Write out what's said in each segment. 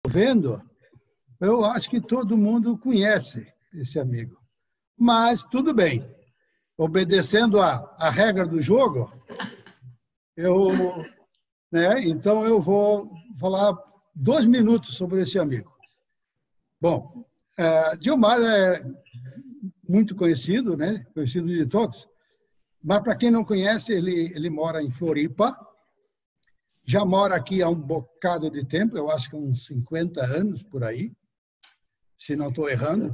Vendo, eu acho que todo mundo conhece esse amigo. Mas tudo bem, obedecendo a regra do jogo, então eu vou falar 2 minutos sobre esse amigo. Bom, Djomar é muito conhecido, né? Conhecido de todos, mas para quem não conhece, ele mora em Floripa, já mora aqui há um bocado de tempo, eu acho que uns 50 anos por aí, se não estou errando.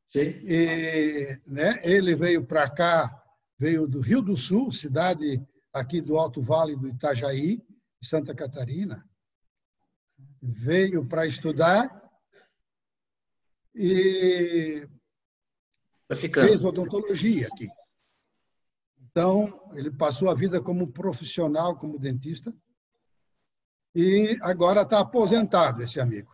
Sim. E, né, ele veio para cá, veio do Rio do Sul, cidade aqui do Alto Vale do Itajaí, Santa Catarina. Veio para estudar e fez odontologia aqui. Então, ele passou a vida como profissional, como dentista, e agora está aposentado, esse amigo.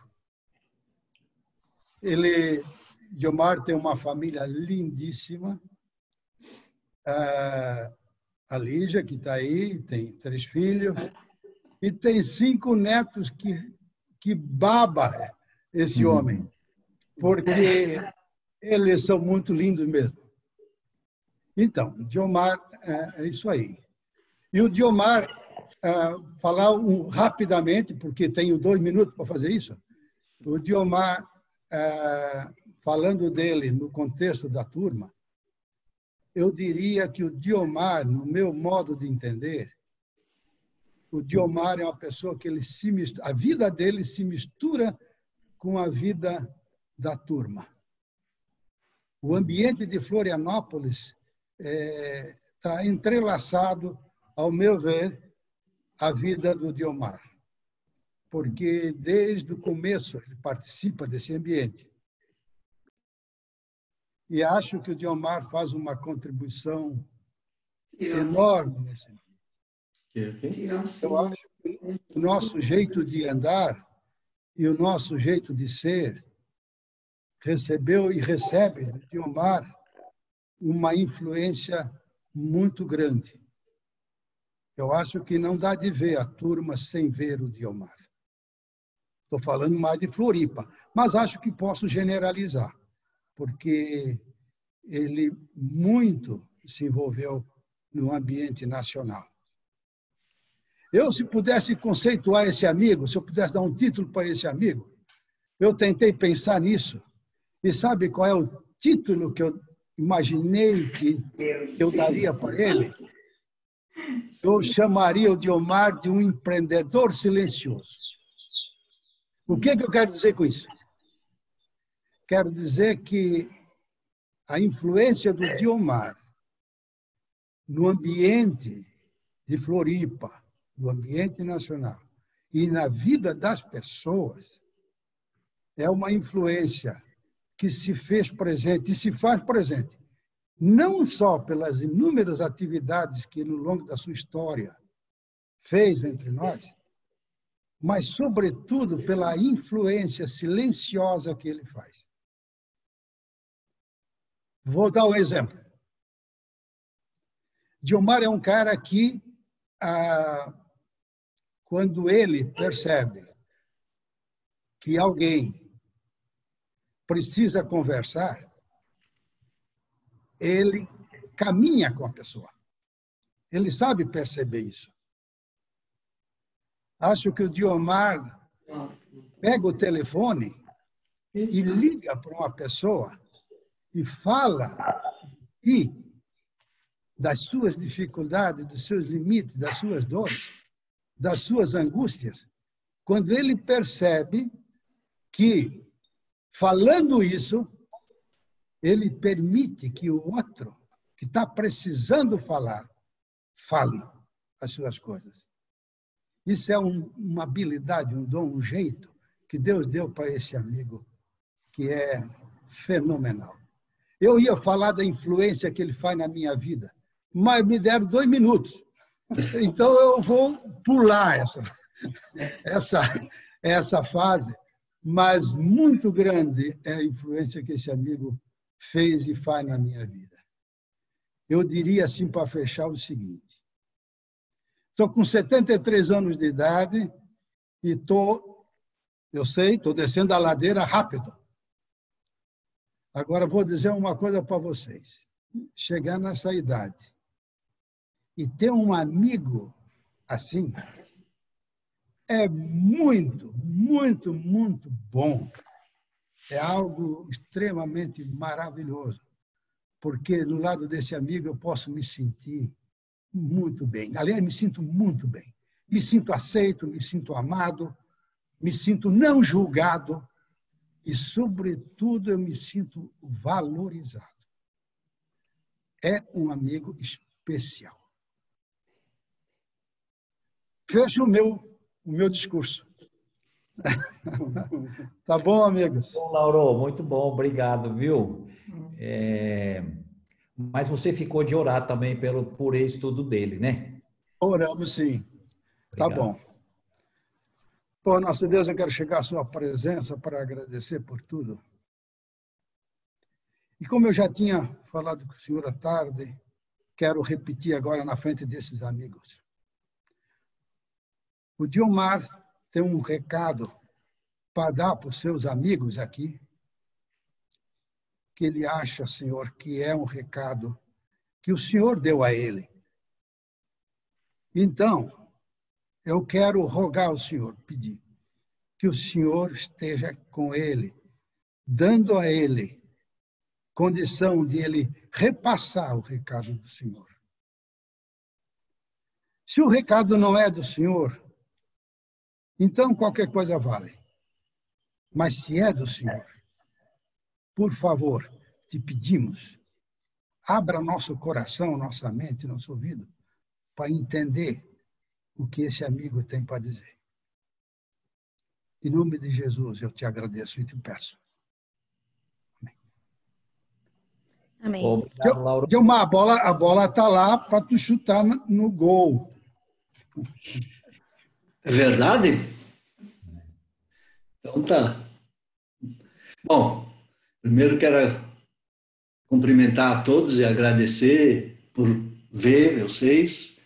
Djomar tem uma família lindíssima. A Lígia, que está aí, tem 3 filhos, e tem 5 netos que baba esse homem, porque eles são muito lindos mesmo. Então, Djomar é isso aí. E o Djomar, falar rapidamente, porque tenho 2 minutos para fazer isso, o Djomar, falando dele no contexto da turma, eu diria que o Djomar, no meu modo de entender, o Djomar é uma pessoa que a vida dele se mistura com a vida da turma. O ambiente de Florianópolis está entrelaçado, ao meu ver, a vida do Djomar, porque desde o começo ele participa desse ambiente. E acho que o Djomar faz uma contribuição enorme nesse ambiente. Eu acho que o nosso jeito de andar e o nosso jeito de ser recebeu e recebe do Djomar uma influência muito grande. Eu acho que não dá de ver a turma sem ver o Djomar. Estou falando mais de Floripa, mas acho que posso generalizar, porque ele muito se envolveu no ambiente nacional. Se pudesse conceituar esse amigo, se eu pudesse dar um título para esse amigo, eu tentei pensar nisso. E sabe qual é o título que eu imaginei que eu daria para ele? Eu chamaria o Djomar de um empreendedor silencioso. O que eu quero dizer com isso? Quero dizer que a influência do Djomar no ambiente de Floripa, no ambiente nacional e na vida das pessoas é uma influência que se fez presente e se faz presente, não só pelas inúmeras atividades que, no longo da sua história, fez entre nós, mas, sobretudo, pela influência silenciosa que ele faz. Vou dar um exemplo. Djomar é um cara que, quando ele percebe que alguém precisa conversar, ele caminha com a pessoa. Ele sabe perceber isso. Acho que o Djomar pega o telefone e liga para uma pessoa e fala das suas dificuldades, dos seus limites, das suas dores, das suas angústias, quando ele percebe que, falando isso, ele permite que o outro, que está precisando falar, fale as suas coisas. Isso é uma habilidade, um dom, um jeito que Deus deu para esse amigo, que é fenomenal. Eu ia falar da influência que ele faz na minha vida, mas me deram 2 minutos. Então, eu vou pular essa fase, mas muito grande é a influência que esse amigo fez e faz na minha vida. Eu diria assim, para fechar, o seguinte. Estou com 73 anos de idade e estou Eu sei, estou descendo a ladeira rápido. Agora, vou dizer uma coisa para vocês. Chegar nessa idade e ter um amigo assim é muito, muito, muito bom. É algo extremamente maravilhoso, porque do lado desse amigo eu posso me sentir muito bem. Aliás, me sinto muito bem. Me sinto aceito, me sinto amado, me sinto não julgado e, sobretudo, eu me sinto valorizado. É um amigo especial. Fecho o meu discurso. Tá bom, amigos? Bom, Lauro, muito bom, obrigado, viu? Mas você ficou de orar também por esse estudo dele, né? Oramos, sim. Tá Obrigado. bom. Pô, nosso Deus, eu quero chegar à sua presença para agradecer por tudo. E como eu já tinha falado com o senhor à tarde, quero repetir agora na frente desses amigos. O Dilmar tem um recado para dar para os seus amigos aqui, que ele acha, senhor, que é um recado que o senhor deu a ele. Então, eu quero rogar ao senhor, pedir, que o senhor esteja com ele, dando a ele condição de ele repassar o recado do senhor. Se o recado não é do senhor, então qualquer coisa vale. Mas se é do senhor, por favor, te pedimos, abra nosso coração, nossa mente, nosso ouvido, para entender o que esse amigo tem para dizer. Em nome de Jesus, eu te agradeço e te peço. Amém. Obrigado, Lauro. A bola está lá para tu chutar no gol. É verdade? Então tá. Bom, primeiro quero cumprimentar a todos e agradecer por ver vocês.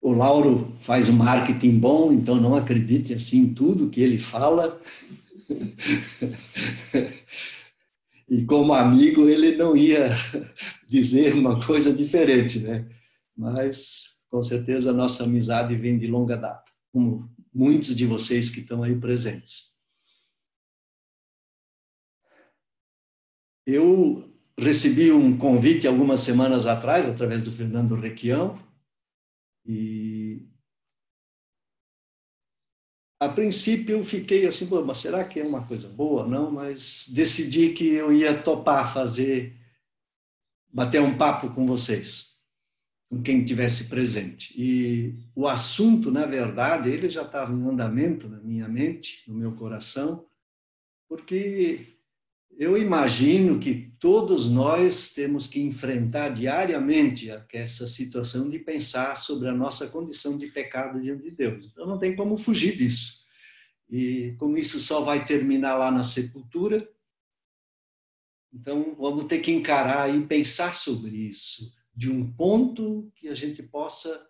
O Lauro faz um marketing bom, então não acredite assim em tudo que ele fala. E como amigo, ele não ia dizer uma coisa diferente, né? Mas, com certeza, a nossa amizade vem de longa data, como muitos de vocês que estão aí presentes. Eu recebi um convite algumas semanas atrás, através do Fernando Requião, e a princípio eu fiquei assim, mas será que é uma coisa boa? Não, mas decidi que eu ia topar bater um papo com vocês, com quem estivesse presente. E o assunto, na verdade, ele já estava em andamento na minha mente, no meu coração, porque eu imagino que todos nós temos que enfrentar diariamente essa situação de pensar sobre a nossa condição de pecado diante de Deus. Então, não tem como fugir disso. E como isso só vai terminar lá na sepultura, então vamos ter que encarar e pensar sobre isso, de um ponto que a gente possa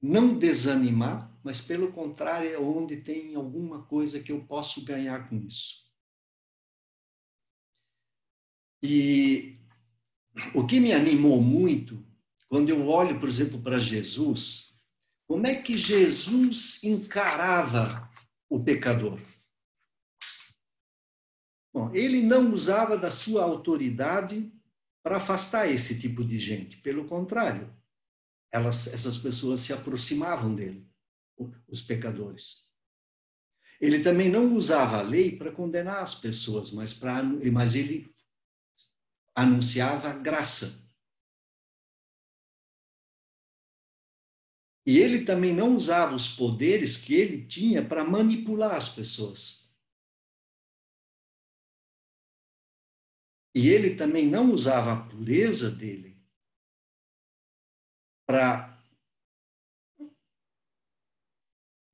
não desanimar, mas, pelo contrário, é onde tem alguma coisa que eu posso ganhar com isso. E o que me animou muito, quando eu olho, por exemplo, para Jesus, como é que Jesus encarava o pecador? Bom, ele não usava da sua autoridade para afastar esse tipo de gente. Pelo contrário, essas pessoas se aproximavam dele, os pecadores. Ele também não usava a lei para condenar as pessoas, mas ele anunciava graça. E ele também não usava os poderes que ele tinha para manipular as pessoas. E ele também não usava a pureza dele para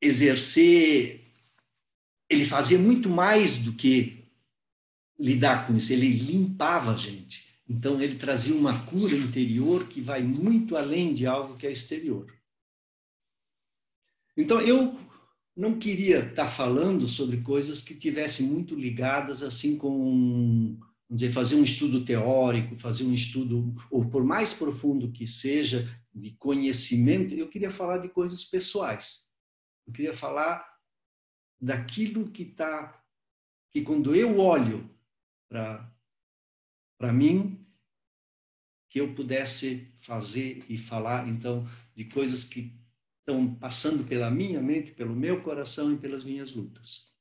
exercer. Ele fazia muito mais do que lidar com isso, ele limpava a gente. Então, ele trazia uma cura interior que vai muito além de algo que é exterior. Então, eu não queria estar falando sobre coisas que tivessem muito ligadas assim com, vamos dizer, fazer um estudo teórico, fazer um estudo, ou por mais profundo que seja, de conhecimento. Eu queria falar de coisas pessoais. Eu queria falar daquilo que quando eu olho para mim, que eu pudesse fazer e falar, então, de coisas que estão passando pela minha mente, pelo meu coração e pelas minhas lutas.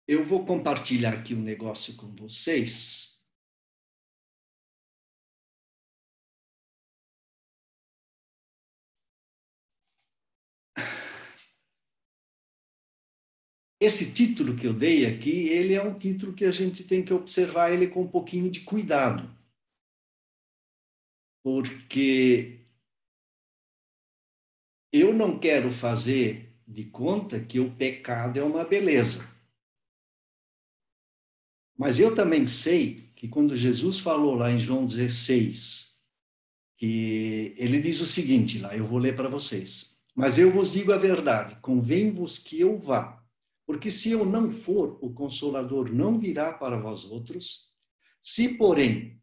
Eu vou compartilhar aqui um negócio com vocês. Esse título que eu dei aqui, ele é um título que a gente tem que observar ele com um pouquinho de cuidado. Porque eu não quero fazer de conta que o pecado é uma beleza. Mas eu também sei que quando Jesus falou lá em João 16, que ele diz o seguinte lá, eu vou ler para vocês. Mas eu vos digo a verdade, convém-vos que eu vá. Porque se eu não for, o Consolador não virá para vós outros. Se, porém,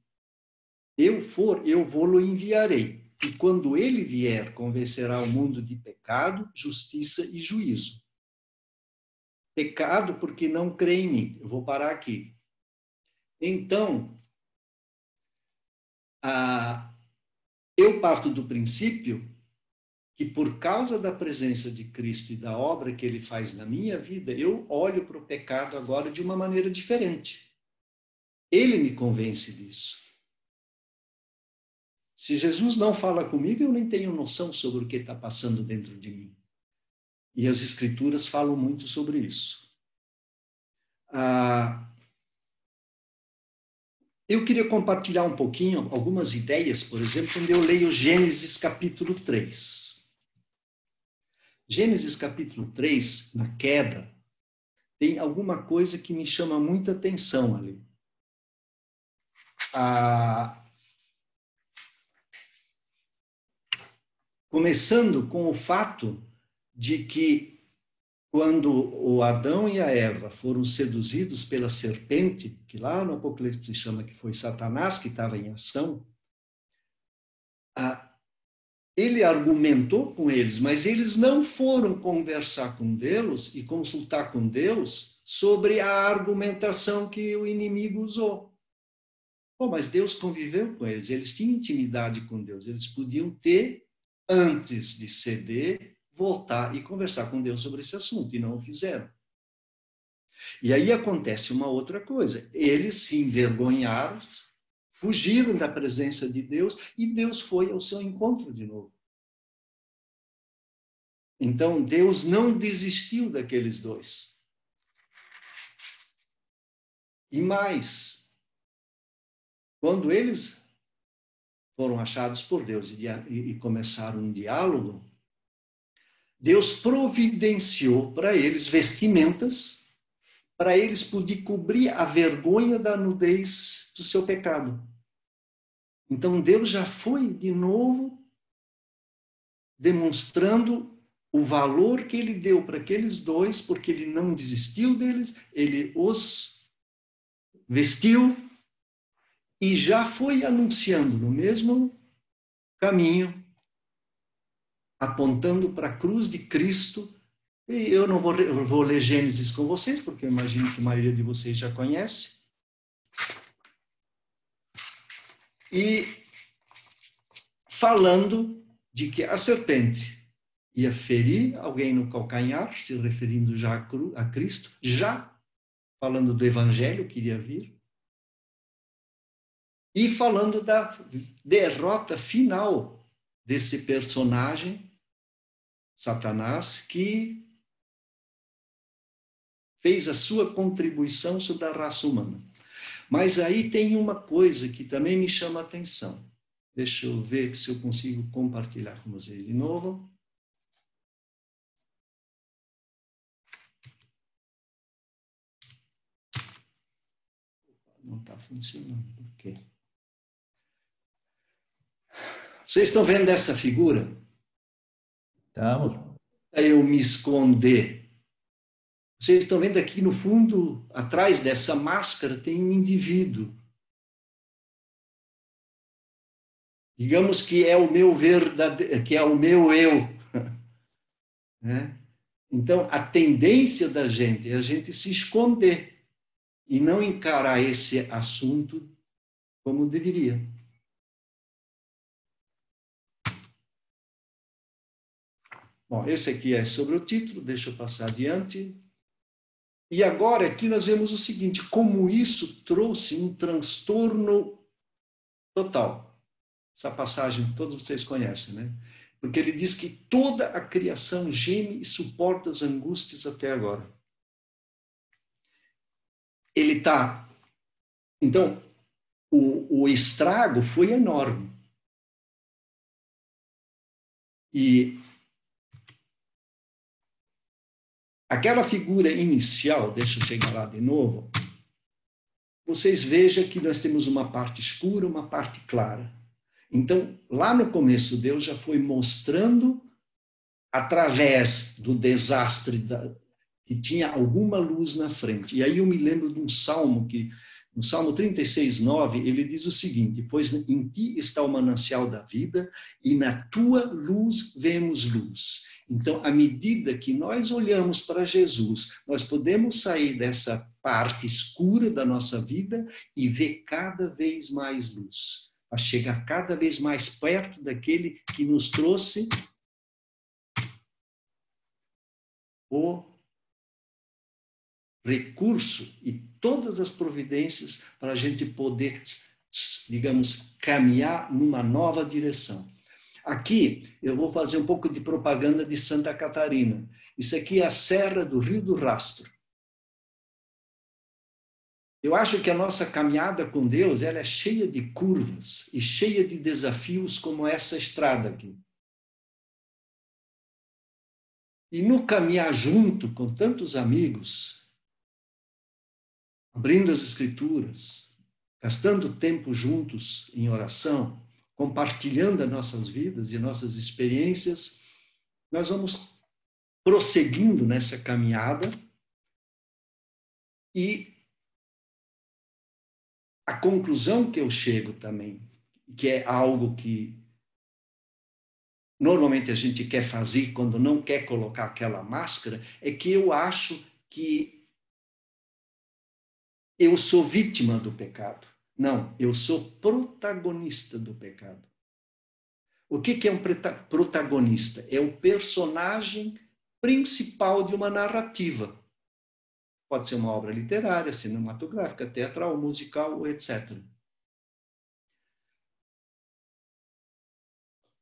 eu for, eu vou-lo enviarei. E quando ele vier, convencerá o mundo de pecado, justiça e juízo. Pecado porque não crê em mim. Eu vou parar aqui. Então, eu parto do princípio que por causa da presença de Cristo e da obra que ele faz na minha vida, eu olho para o pecado agora de uma maneira diferente. Ele me convence disso. Se Jesus não fala comigo, eu nem tenho noção sobre o que está passando dentro de mim. E as Escrituras falam muito sobre isso. Eu queria compartilhar um pouquinho, algumas ideias, por exemplo, quando eu leio Gênesis capítulo 3. Gênesis capítulo 3, na queda, tem alguma coisa que me chama muita atenção ali. Começando com o fato de que quando o Adão e a Eva foram seduzidos pela serpente, que lá no Apocalipse se chama que foi Satanás que estava em ação, ele argumentou com eles, mas eles não foram conversar com Deus e consultar com Deus sobre a argumentação que o inimigo usou. Mas Deus conviveu com eles, eles tinham intimidade com Deus, eles podiam ter, antes de ceder, voltar e conversar com Deus sobre esse assunto, e não o fizeram. E aí acontece uma outra coisa, eles se envergonharam, fugiram da presença de Deus e Deus foi ao seu encontro de novo. Então, Deus não desistiu daqueles dois. E mais, quando eles foram achados por Deus e começaram um diálogo, Deus providenciou para eles vestimentas, para eles poderem cobrir a vergonha da nudez do seu pecado. Então, Deus já foi, de novo, demonstrando o valor que ele deu para aqueles dois, porque ele não desistiu deles, ele os vestiu e já foi anunciando no mesmo caminho, apontando para a cruz de Cristo. E eu não vou ler Gênesis com vocês, porque eu imagino que a maioria de vocês já conhece. E falando de que a serpente ia ferir alguém no calcanhar, se referindo já a Cristo, já falando do evangelho que iria vir, e falando da derrota final desse personagem, Satanás, que fez a sua contribuição sobre a raça humana. Mas aí tem uma coisa que também me chama a atenção. Deixa eu ver se eu consigo compartilhar com vocês de novo. Não está funcionando. Por quê? Vocês estão vendo essa figura? Estamos. eu me esconder. Vocês estão vendo aqui no fundo, atrás dessa máscara, tem um indivíduo. Digamos que é o meu verdadeiro, que é o meu eu. Né? Então, a tendência da gente é a gente se esconder e não encarar esse assunto como deveria. Bom, esse aqui é sobre o título, deixa eu passar adiante. E agora aqui nós vemos o seguinte, como isso trouxe um transtorno total. Essa passagem todos vocês conhecem, né? Porque ele diz que toda a criação geme e suporta as angústias até agora. Ele está... Então, o estrago foi enorme. E aquela figura inicial, deixa eu chegar lá de novo, vocês vejam que nós temos uma parte escura, uma parte clara. Então, lá no começo, Deus já foi mostrando, através do desastre, que tinha alguma luz na frente. E aí eu me lembro de um salmo, no Salmo 36, 9, ele diz o seguinte, pois em ti está o manancial da vida, e na tua luz vemos luz. Então, à medida que nós olhamos para Jesus, nós podemos sair dessa parte escura da nossa vida e ver cada vez mais luz. A chegar cada vez mais perto daquele que nos trouxe o recurso e todas as providências para a gente poder, digamos, caminhar numa nova direção. Aqui eu vou fazer um pouco de propaganda de Santa Catarina. Isso aqui é a Serra do Rio do Rastro. Eu acho que a nossa caminhada com Deus ela é cheia de curvas e cheia de desafios como essa estrada aqui. E no caminhar junto com tantos amigos, abrindo as Escrituras, gastando tempo juntos em oração, compartilhando as nossas vidas e nossas experiências, nós vamos prosseguindo nessa caminhada e a conclusão que eu chego também, que é algo que normalmente a gente quer fazer quando não quer colocar aquela máscara, é que eu acho que eu sou vítima do pecado. Não, eu sou protagonista do pecado. O que é um protagonista? É o personagem principal de uma narrativa. Pode ser uma obra literária, cinematográfica, teatral, musical, etc.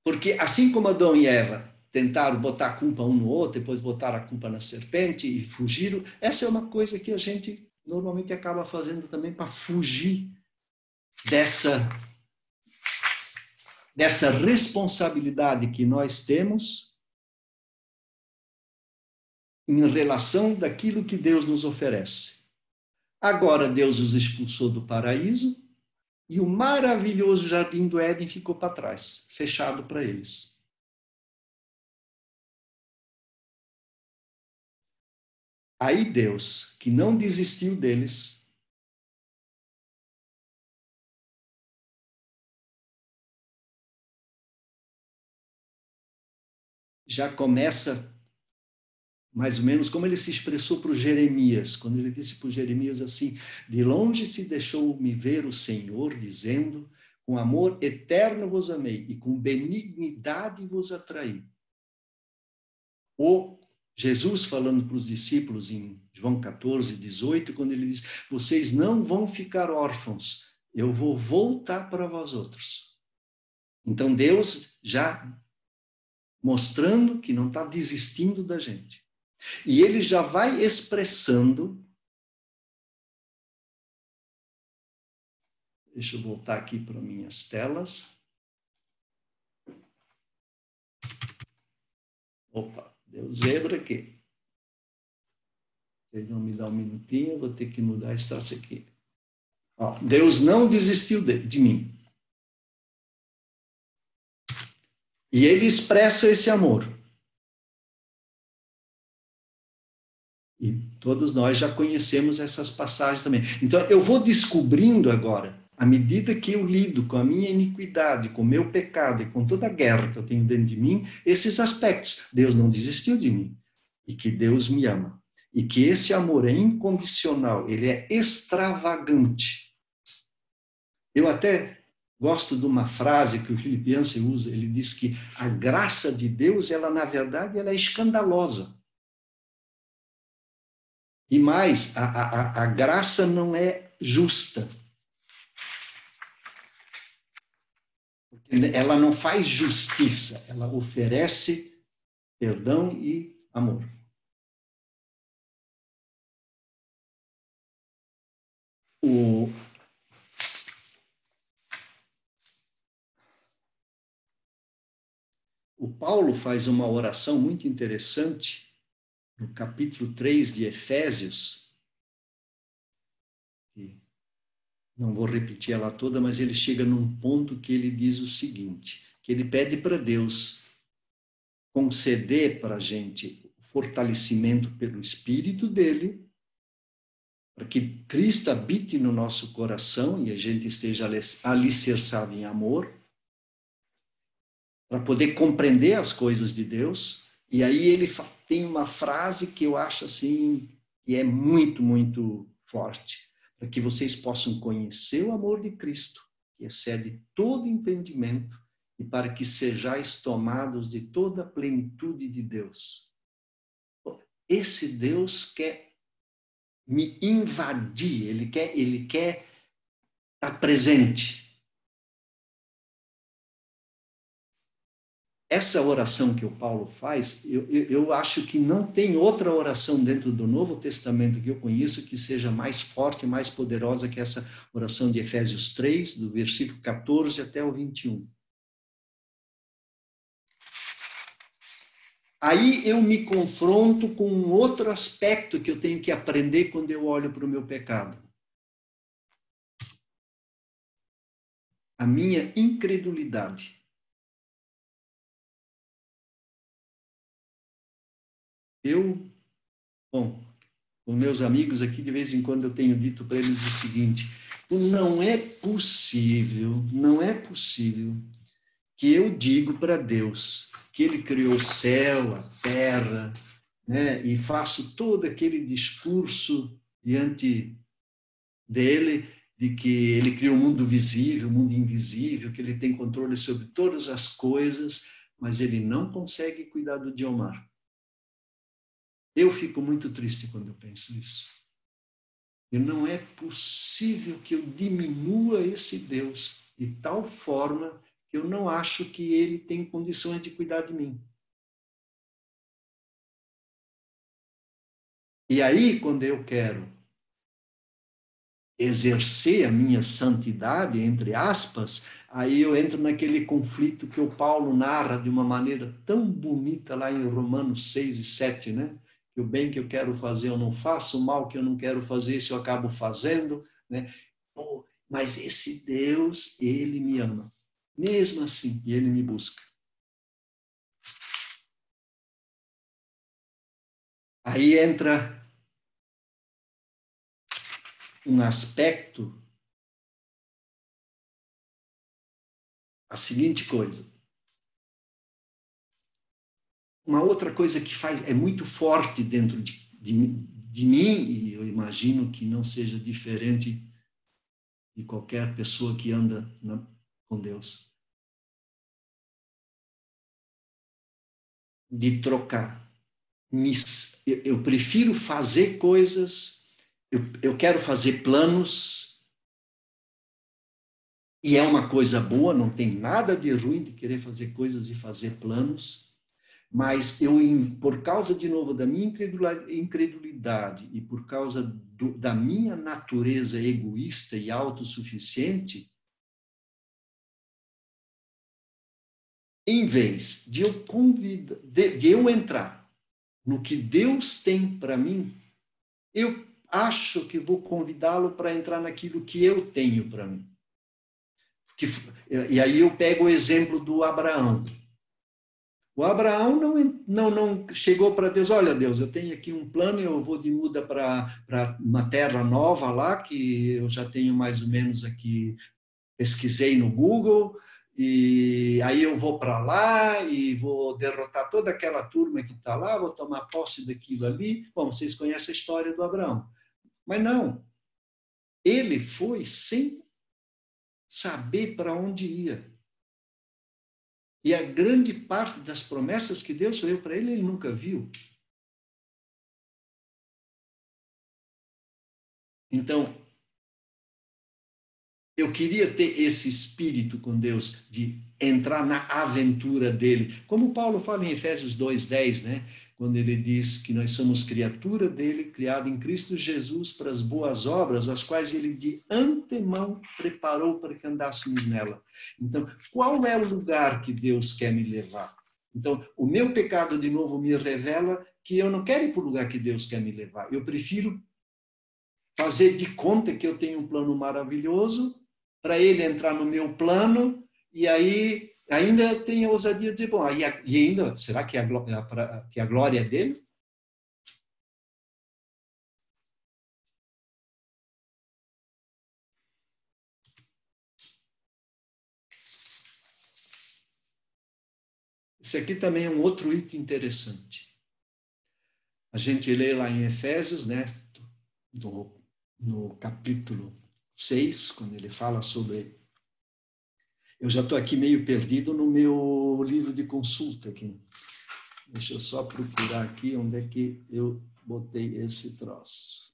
Porque assim como Adão e Eva tentaram botar a culpa um no outro, depois botaram a culpa na serpente e fugiram, essa é uma coisa que a gente normalmente acaba fazendo também para fugir dessa responsabilidade que nós temos em relação daquilo que Deus nos oferece. Agora Deus os expulsou do paraíso e o maravilhoso jardim do Éden ficou para trás, fechado para eles. Aí Deus, que não desistiu deles, já começa mais ou menos como ele se expressou para o Jeremias, quando ele disse para o Jeremias assim, de longe se deixou-me ver o Senhor, dizendo, com amor eterno vos amei e com benignidade vos atraí. Ou Jesus falando para os discípulos em João 14, 18, quando ele diz, vocês não vão ficar órfãos, eu vou voltar para vós outros. Então Deus já mostrando que não está desistindo da gente. E ele já vai expressando. Deixa eu voltar aqui para minhas telas. Opa, deu zebra aqui. Vocês vão me dar um minutinho, eu vou ter que mudar esse traço aqui. Ó, Deus não desistiu de mim. E ele expressa esse amor. E todos nós já conhecemos essas passagens também. Então, eu vou descobrindo agora, à medida que eu lido com a minha iniquidade, com o meu pecado e com toda a guerra que eu tenho dentro de mim, esses aspectos. Deus não desistiu de mim. E que Deus me ama. E que esse amor é incondicional, ele é extravagante. Eu até gosto de uma frase que o Philip Yancey usa, ele diz que a graça de Deus, ela na verdade, ela é escandalosa. E mais, a graça não é justa. Ela não faz justiça, ela oferece perdão e amor. O Paulo faz uma oração muito interessante no capítulo 3 de Efésios. Não vou repetir ela toda, mas ele chega num ponto que ele diz o seguinte, que ele pede para Deus conceder para a gente o fortalecimento pelo Espírito dele, para que Cristo habite no nosso coração e a gente esteja alicerçado em amor, para poder compreender as coisas de Deus. E aí ele tem uma frase que eu acho assim, que é muito, muito forte, para que vocês possam conhecer o amor de Cristo, que excede todo entendimento, e para que sejais tomados de toda a plenitude de Deus. Esse Deus quer me invadir, ele quer estar presente. Essa oração que o Paulo faz, eu acho que não tem outra oração dentro do Novo Testamento que eu conheço que seja mais forte, mais poderosa que essa oração de Efésios 3, do versículo 14 até o 21. Aí eu me confronto com um outro aspecto que eu tenho que aprender quando eu olho para o meu pecado. A minha incredulidade. Com meus amigos aqui, de vez em quando eu tenho dito para eles o seguinte, não é possível que eu digo para Deus que Ele criou o céu, a terra, né, e faço todo aquele discurso diante dele de que Ele criou o mundo visível, o mundo invisível, que Ele tem controle sobre todas as coisas, mas Ele não consegue cuidar do Diomar. Eu fico muito triste quando eu penso isso. E não é possível que eu diminua esse Deus de tal forma que eu não acho que Ele tem condições de cuidar de mim. E aí, quando eu quero exercer a minha santidade, entre aspas, aí eu entro naquele conflito que o Paulo narra de uma maneira tão bonita lá em Romanos 6 e 7, né? Que o bem que eu quero fazer eu não faço, o mal que eu não quero fazer isso eu acabo fazendo, né? Oh, mas esse Deus, Ele me ama, mesmo assim, e Ele me busca. Aí entra um aspecto, a seguinte coisa. Uma outra coisa que é muito forte dentro de mim, e eu imagino que não seja diferente de qualquer pessoa que anda com Deus, de trocar. Eu prefiro fazer coisas, eu quero fazer planos, e é uma coisa boa, não tem nada de ruim de querer fazer coisas e fazer planos, mas eu, por causa, de novo, da minha incredulidade e por causa da minha natureza egoísta e autossuficiente, em vez de eu entrar no que Deus tem para mim, eu acho que vou convidá-lo para entrar naquilo que eu tenho para mim. E aí eu pego o exemplo do Abraão. O Abraão não chegou para Deus, olha Deus, eu tenho aqui um plano, eu vou de muda para uma terra nova lá, que eu já tenho mais ou menos aqui, pesquisei no Google, e aí eu vou para lá e vou derrotar toda aquela turma que está lá, vou tomar posse daquilo ali. Bom, vocês conhecem a história do Abraão. Mas não, ele foi sem saber para onde ia. E a grande parte das promessas que Deus deu para ele, ele nunca viu. Então, eu queria ter esse espírito com Deus, de entrar na aventura dele. Como Paulo fala em Efésios 2:10, né? Quando ele diz que nós somos criatura dele, criada em Cristo Jesus para as boas obras, as quais ele de antemão preparou para que andássemos nela. Então, qual é o lugar que Deus quer me levar? Então, o meu pecado, de novo, me revela que eu não quero ir para o lugar que Deus quer me levar. Eu prefiro fazer de conta que eu tenho um plano maravilhoso, para ele entrar no meu plano, e aí ainda tem a ousadia de dizer, bom, e ainda, será que a glória é dele? Esse aqui também é um outro item interessante. A gente lê lá em Efésios, né, no capítulo 6, quando ele fala sobre... Eu já estou aqui meio perdido no meu livro de consulta aqui. Deixa eu só procurar aqui onde é que eu botei esse troço.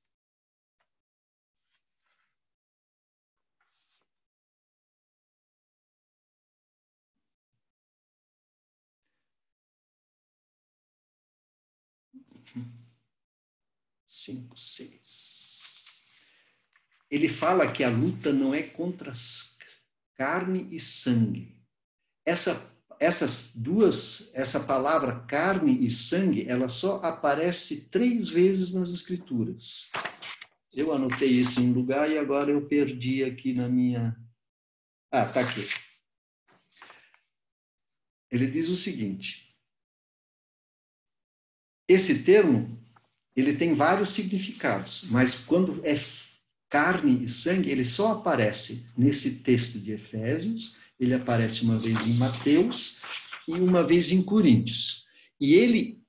Cinco, seis. Ele fala que a luta não é contra carne e sangue. Essa palavra carne e sangue, ela só aparece 3 vezes nas Escrituras. Eu anotei isso em um lugar e agora eu perdi aqui na minha... Ah, tá aqui. Ele diz o seguinte: esse termo, ele tem vários significados, mas quando é carne e sangue, ele só aparece nesse texto de Efésios, ele aparece uma vez em Mateus e uma vez em Coríntios. E ele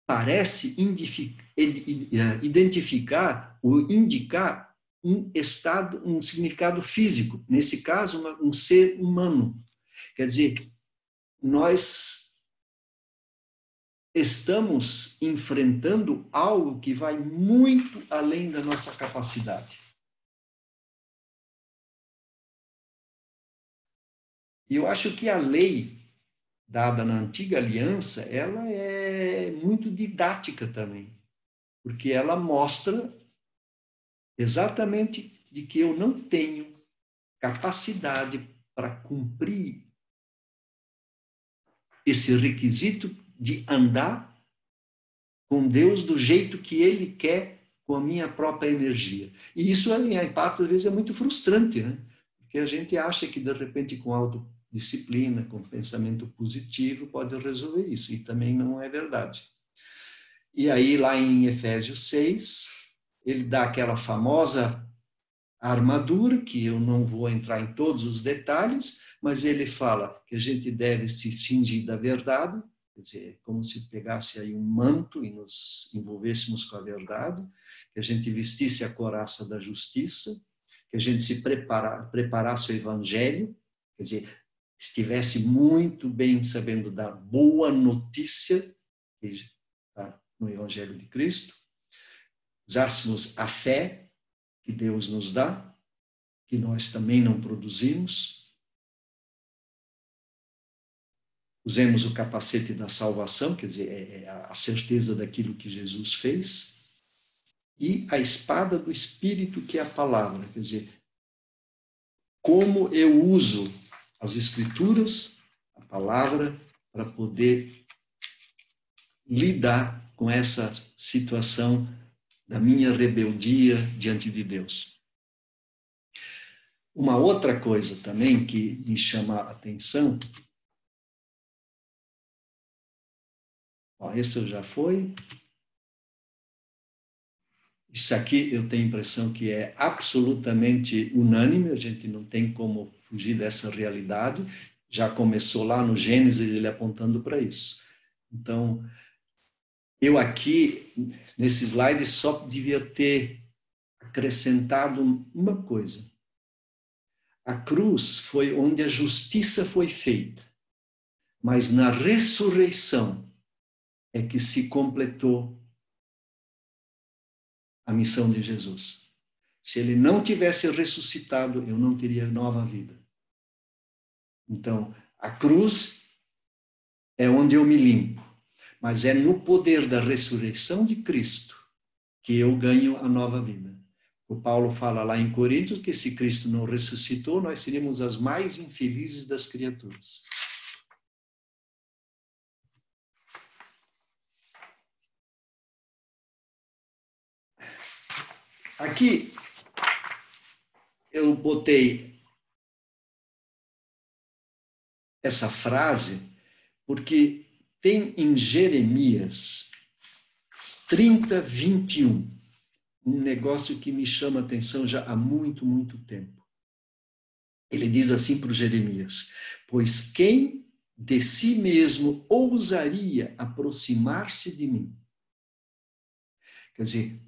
parece identificar ou indicar um estado, um significado físico, nesse caso, um ser humano. Quer dizer, nós estamos enfrentando algo que vai muito além da nossa capacidade. E eu acho que a lei dada na antiga aliança, ela é muito didática também, porque ela mostra exatamente de que eu não tenho capacidade para cumprir esse requisito de andar com Deus do jeito que Ele quer, com a minha própria energia. E isso, em parte, às vezes, é muito frustrante, né? Porque a gente acha que, de repente, com autodisciplina, com pensamento positivo, pode resolver isso. E também não é verdade. E aí, lá em Efésios 6, ele dá aquela famosa armadura, que eu não vou entrar em todos os detalhes, mas ele fala que a gente deve se cingir da verdade, quer dizer, como se pegasse aí um manto e nos envolvêssemos com a verdade, que a gente vestisse a couraça da justiça, que a gente se preparasse o evangelho, quer dizer, estivesse muito bem sabendo da boa notícia, que está no evangelho de Cristo, usássemos a fé que Deus nos dá, que nós também não produzimos. Usemos o capacete da salvação, quer dizer, é a certeza daquilo que Jesus fez, e a espada do Espírito, que é a palavra, quer dizer, como eu uso as Escrituras, a palavra, para poder lidar com essa situação da minha rebeldia diante de Deus. Uma outra coisa também que me chama a atenção Esse já foi. Isso aqui eu tenho a impressão que é absolutamente unânime, a gente não tem como fugir dessa realidade. Já começou lá no Gênesis, ele apontando para isso. Então, eu aqui, nesse slide, só devia ter acrescentado uma coisa. A cruz foi onde a justiça foi feita, mas na ressurreição é que se completou a missão de Jesus. Se ele não tivesse ressuscitado, eu não teria nova vida. Então, a cruz é onde eu me limpo, mas é no poder da ressurreição de Cristo que eu ganho a nova vida. O Paulo fala lá em Coríntios que se Cristo não ressuscitou, nós seríamos as mais infelizes das criaturas. Aqui eu botei essa frase porque tem em Jeremias 30:21 um negócio que me chama a atenção já há muito, muito tempo. Ele diz assim para o Jeremias: pois quem de si mesmo ousaria aproximar-se de mim? Quer dizer,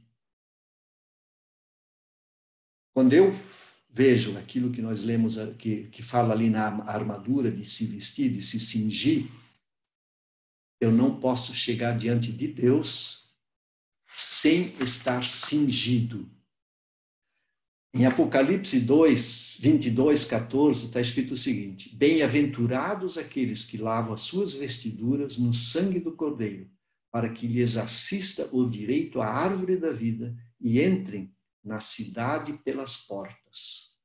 quando eu vejo aquilo que nós lemos, que fala ali na armadura de se vestir, de se cingir, eu não posso chegar diante de Deus sem estar cingido. Em Apocalipse 22:14, está escrito o seguinte: bem-aventurados aqueles que lavam as suas vestiduras no sangue do Cordeiro, para que lhes assista o direito à árvore da vida e entrem na cidade pelas portas.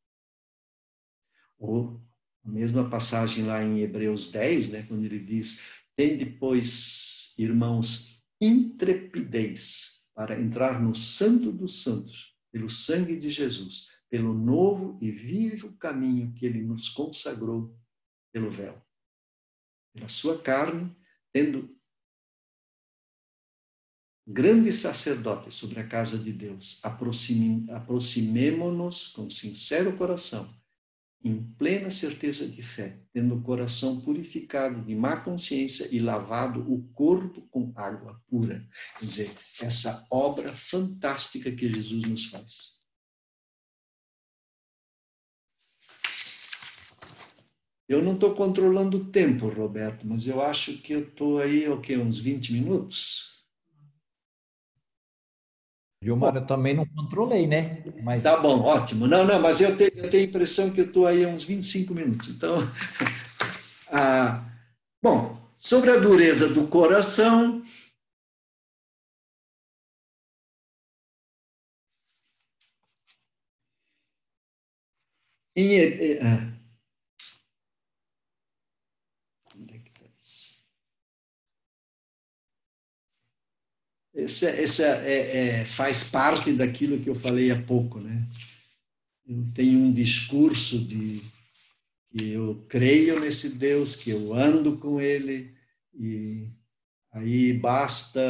Ou a mesma passagem lá em Hebreus 10, né, quando ele diz: tende, pois, irmãos, intrepidez para entrar no Santo dos Santos, pelo sangue de Jesus, pelo novo e vivo caminho que ele nos consagrou pelo véu. Pela sua carne, tendo grande sacerdote sobre a casa de Deus, aproximemo-nos com sincero coração, em plena certeza de fé, tendo o coração purificado de má consciência e lavado o corpo com água pura. Quer dizer, essa obra fantástica que Jesus nos faz. Eu não estou controlando o tempo, Roberto, mas eu acho que eu estou aí, uns 20 minutos? Gilmar, eu também não controlei, né? Mas... Tá bom, ótimo. Não, mas eu tenho a impressão que eu estou aí uns 25 minutos. Então, bom, sobre a dureza do coração, onde é que está isso? Esse faz parte daquilo que eu falei há pouco, né? Eu tenho um discurso de que eu creio nesse Deus, que eu ando com Ele, e aí basta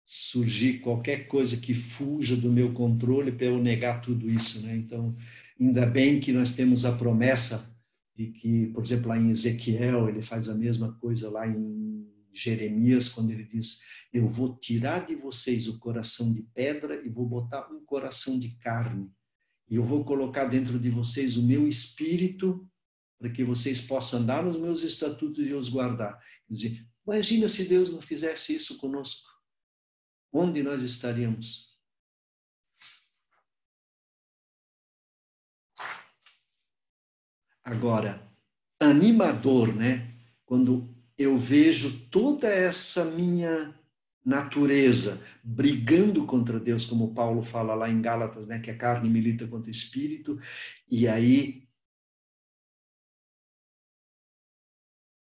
surgir qualquer coisa que fuja do meu controle para eu negar tudo isso, né? Então, ainda bem que nós temos a promessa de que, por exemplo, lá em Ezequiel, ele faz a mesma coisa lá em Jeremias, quando ele diz: eu vou tirar de vocês o coração de pedra e vou botar um coração de carne. E eu vou colocar dentro de vocês o meu espírito para que vocês possam andar nos meus estatutos e os guardar. Quer dizer, imagina se Deus não fizesse isso conosco. Onde nós estaríamos? Agora, animador, né? Quando eu vejo toda essa minha natureza brigando contra Deus, como Paulo fala lá em Gálatas, né? Que a carne milita contra o espírito, e aí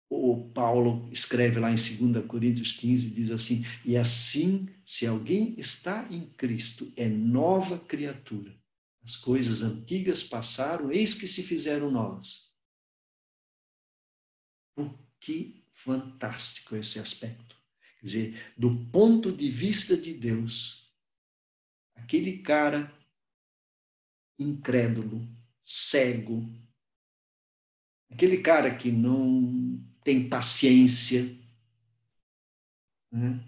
o Paulo escreve lá em 2 Coríntios 15, diz assim: e assim, se alguém está em Cristo, é nova criatura. As coisas antigas passaram, eis que se fizeram novas. O que fantástico esse aspecto. Quer dizer, do ponto de vista de Deus, aquele cara incrédulo, cego, aquele cara que não tem paciência, né?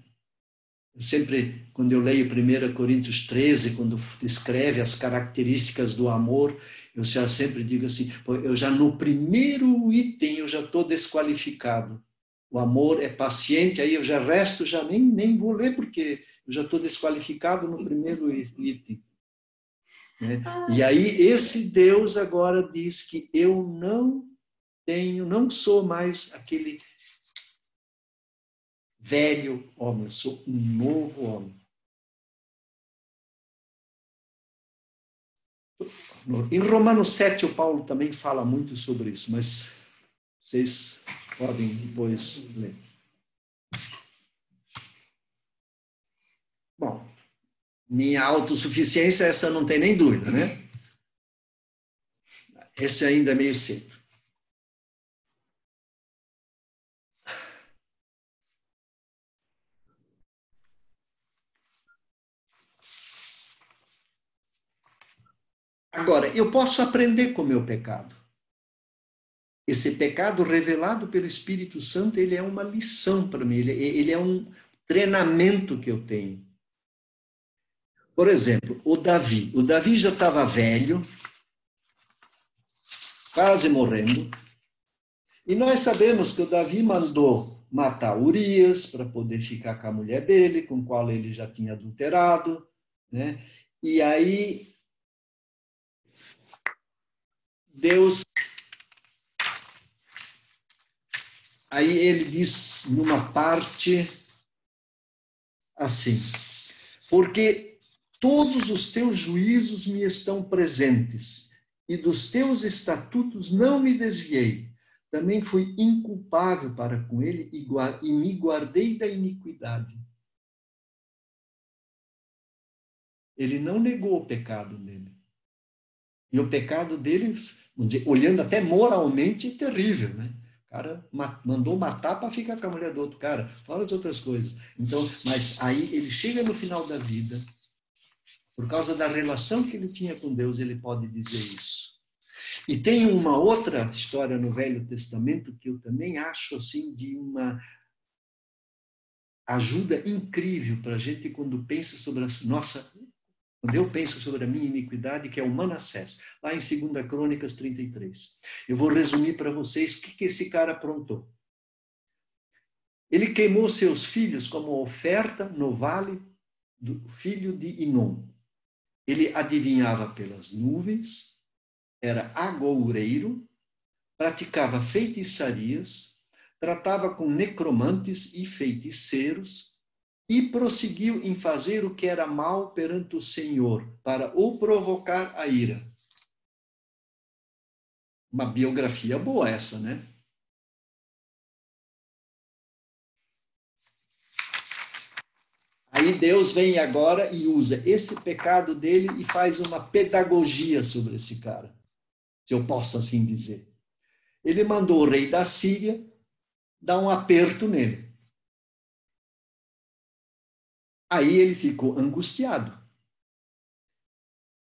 Sempre, quando eu leio 1 Coríntios 13, quando descreve as características do amor, eu já sempre digo assim, eu já no primeiro item eu já estou desqualificado. O amor é paciente, aí eu já resto, já nem vou ler, porque eu já estou desqualificado no primeiro item. Né? E aí esse Deus agora diz que eu não sou mais aquele velho homem, eu sou um novo homem. Em Romanos 7, o Paulo também fala muito sobre isso, mas vocês podem depois ler. Bom, minha autossuficiência, essa não tem nem dúvida, né? Esse ainda é meio cedo. Agora, eu posso aprender com o meu pecado. Esse pecado revelado pelo Espírito Santo, ele é uma lição para mim, ele é um treinamento que eu tenho. Por exemplo, o Davi. O Davi já estava velho, quase morrendo, e nós sabemos que o Davi mandou matar Urias para poder ficar com a mulher dele, com a qual ele já tinha adulterado, né? E aí Deus... Aí ele diz numa parte assim, porque todos os teus juízos me estão presentes, e dos teus estatutos não me desviei. Também fui inculpável para com ele e me guardei da iniquidade. Ele não negou o pecado dele. E o pecado dele, vamos dizer, olhando até moralmente, é terrível, né? O cara mandou matar para ficar com a mulher do outro cara. Fala de outras coisas. Então, mas aí ele chega no final da vida, por causa da relação que ele tinha com Deus, ele pode dizer isso. E tem uma outra história no Velho Testamento que eu também acho assim de uma ajuda incrível para a gente quando pensa sobre a nossa... Quando eu penso sobre a minha iniquidade, que é o Manassés, lá em 2 Crônicas 33. Eu vou resumir para vocês o que esse cara aprontou. Ele queimou seus filhos como oferta no vale do filho de Inom. Ele adivinhava pelas nuvens, era agoureiro, praticava feitiçarias, tratava com necromantes e feiticeiros, e prosseguiu em fazer o que era mal perante o Senhor, para o provocar a ira. Uma biografia boa essa, né? Aí Deus vem agora e usa esse pecado dele e faz uma pedagogia sobre esse cara, se eu posso assim dizer. Ele mandou o rei da Síria dar um aperto nele. Aí ele ficou angustiado.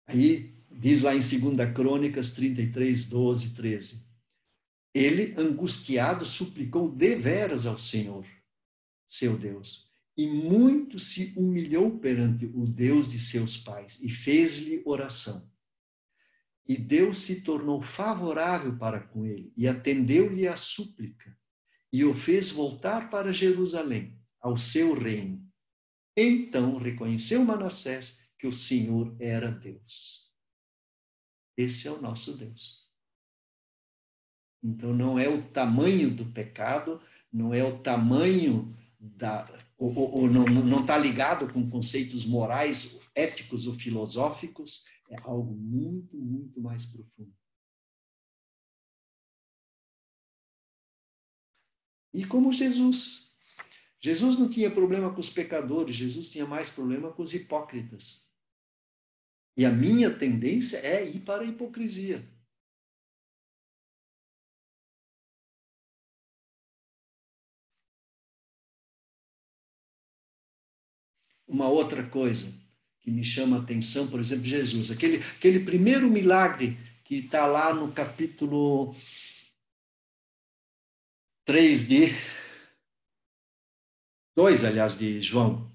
Aí diz lá em 2 Crônicas 33, 12, 13. Ele, angustiado, suplicou deveras ao Senhor, seu Deus, e muito se humilhou perante o Deus de seus pais e fez-lhe oração. E Deus se tornou favorável para com ele e atendeu-lhe a súplica e o fez voltar para Jerusalém, ao seu reino. Então reconheceu Manassés que o Senhor era Deus. Esse é o nosso Deus. Então não é o tamanho do pecado, não é o tamanho ou não está ligado com conceitos morais, éticos ou filosóficos, é algo muito, muito mais profundo. E como Jesus não tinha problema com os pecadores, Jesus tinha mais problema com os hipócritas. E a minha tendência é ir para a hipocrisia. Uma outra coisa que me chama a atenção, por exemplo, Jesus, aquele primeiro milagre que está lá no capítulo 2, aliás, de João,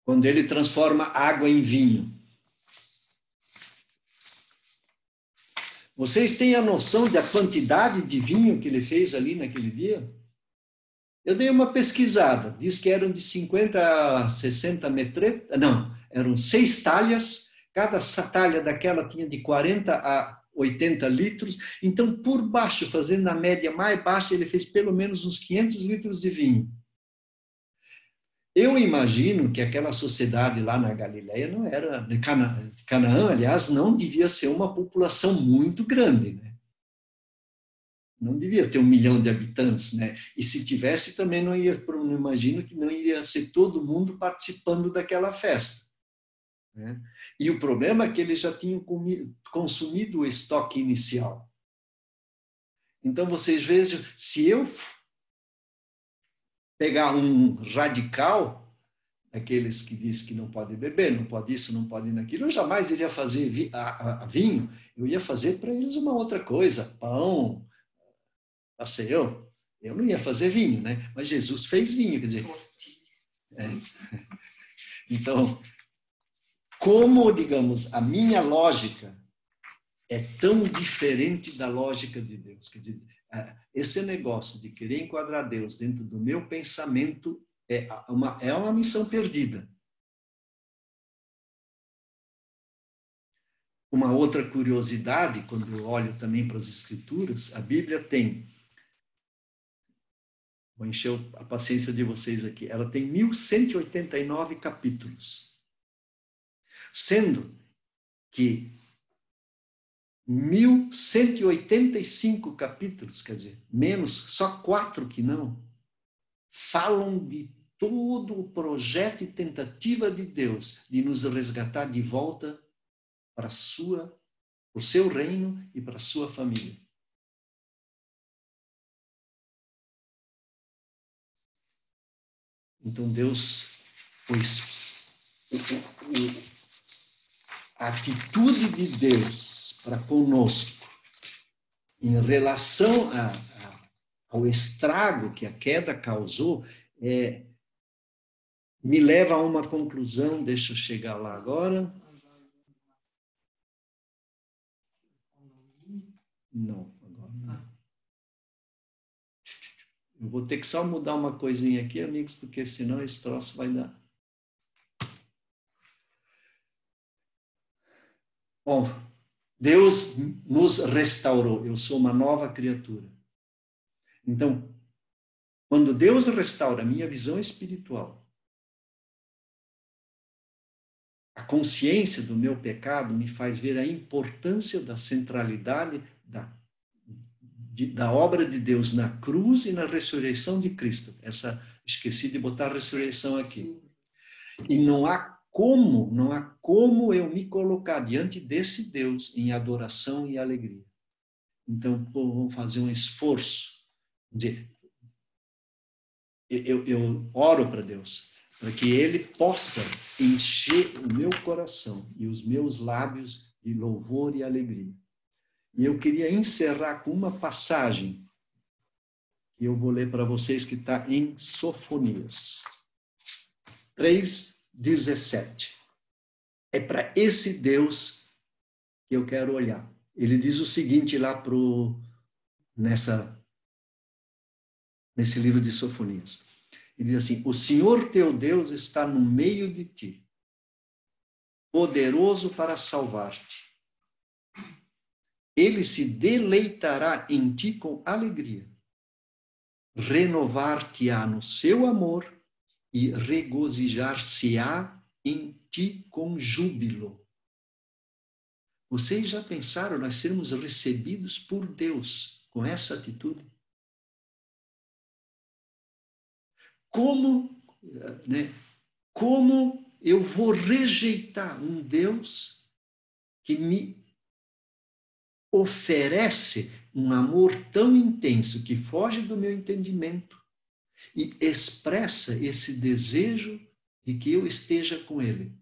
quando ele transforma água em vinho. Vocês têm a noção da quantidade de vinho que ele fez ali naquele dia? Eu dei uma pesquisada, diz que eram de 50 a 60 metretas, não, eram 6 talhas, cada talha daquela tinha de 40 a 80 litros, então por baixo, fazendo a média mais baixa, ele fez pelo menos uns 500 litros de vinho. Eu imagino que aquela sociedade lá na Galileia não era, Canaã, aliás, não devia ser uma população muito grande, né? Não devia ter 1 milhão de habitantes, né? E se tivesse, também não imagino que não iria ser todo mundo participando daquela festa, né? E o problema é que eles já tinham consumido o estoque inicial. Então, vocês vejam, se eu pegar um radical, aqueles que dizem que não pode beber, não pode isso, não pode naquilo, eu jamais iria fazer vinho, eu ia fazer para eles uma outra coisa, pão, eu não ia fazer vinho, né? Mas Jesus fez vinho, quer dizer... Então, como, digamos, a minha lógica é tão diferente da lógica de Deus, quer dizer, esse negócio de querer enquadrar Deus dentro do meu pensamento é uma missão perdida. Uma outra curiosidade, quando eu olho também para as Escrituras, a Bíblia tem, vou encher a paciência de vocês aqui, ela tem 1189 capítulos, sendo que 1185 capítulos, quer dizer, menos, só 4 que não, falam de todo o projeto e tentativa de Deus de nos resgatar de volta para o seu reino e para a sua família. Então Deus, a atitude de Deus para conosco em relação ao estrago que a queda causou, me leva a uma conclusão, deixa eu chegar lá agora. Não, agora não. Eu vou ter que só mudar uma coisinha aqui, amigos, porque senão esse troço vai dar. Bom, Deus nos restaurou. Eu sou uma nova criatura. Então, quando Deus restaura a minha visão espiritual, a consciência do meu pecado me faz ver a importância da centralidade da obra de Deus na cruz e na ressurreição de Cristo. Esqueci de botar a ressurreição aqui. E não há como eu me colocar diante desse Deus em adoração e alegria. Então, vamos fazer um esforço. Eu oro para Deus, para que Ele possa encher o meu coração e os meus lábios de louvor e alegria. E eu queria encerrar com uma passagem que eu vou ler para vocês, que está em Sofonias 3:17. É para esse Deus que eu quero olhar. Ele diz o seguinte lá nesse livro de Sofonias. Ele diz assim: o Senhor teu Deus está no meio de ti, poderoso para salvar-te. Ele se deleitará em ti com alegria, renovar-te-á no seu amor e regozijar-se-á em ti com júbilo. Vocês já pensaram nós sermos recebidos por Deus com essa atitude? Como eu vou rejeitar um Deus que me oferece um amor tão intenso que foge do meu entendimento e expressa esse desejo de que eu esteja com ele.